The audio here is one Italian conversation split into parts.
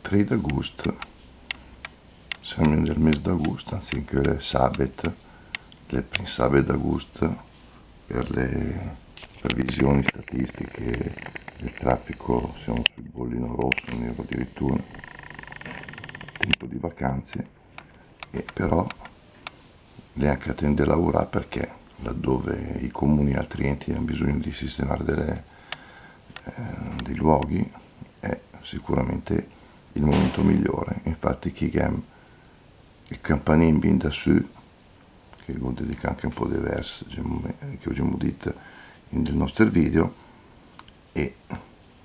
3 d'agosto, siamo nel mese d'agosto, anziché le Sabet, le Sabet d'agosto, per le previsioni statistiche del traffico siamo sul bollino rosso, nero addirittura, tempo di vacanze, e però neanche attende a lavorare perché laddove i comuni e altri enti hanno bisogno di sistemare dei luoghi è sicuramente il momento migliore. Infatti Kigem, il campanile bin da su, che ho dedicato anche un po' di versi che abbiamo detto nel nostro video, e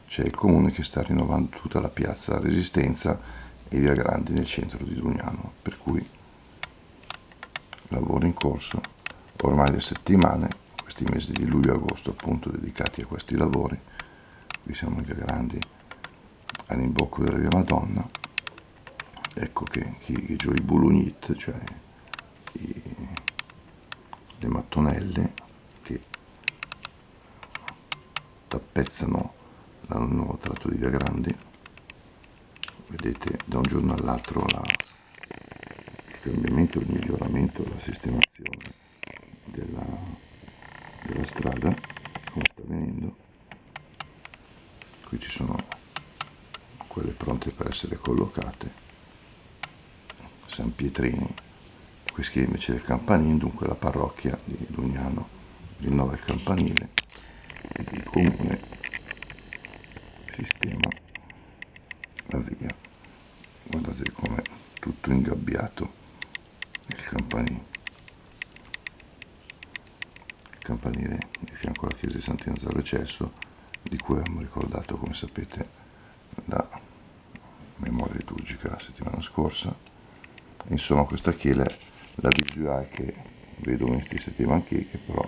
c'è il comune che sta rinnovando tutta la piazza Resistenza e via Grandi nel centro di Dugnano, per cui lavoro in corso ormai da settimane, questi mesi di luglio e agosto appunto dedicati a questi lavori. Qui siamo in via Grandi all'imbocco della via Madonna. Ecco che giù i bulugnit, cioè le mattonelle che tappezzano il nuovo tratto di via Grandi. Vedete da un giorno all'altro il cambiamento, il miglioramento, la sistemazione della strada, come sta avvenendo. Qui ci sono quelle pronte per essere collocate, San Pietrini. Qui invece del campanile, dunque la parrocchia di Dugnano rinnova il campanile e il comune sistema la via. Guardate com'è tutto ingabbiato il campanile. Il campanile di fianco alla chiesa di Sant'Anzaro Cesso, di cui abbiamo ricordato, come sapete, la memoria liturgica la settimana scorsa. Insomma, questa chiesa la visuale che vedo in queste settimane che però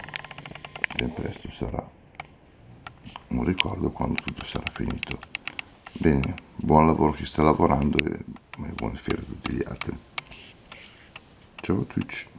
ben presto sarà un ricordo quando tutto sarà finito. Bene, buon lavoro a chi sta lavorando e buone ferie a tutti gli altri. Ciao a tutti.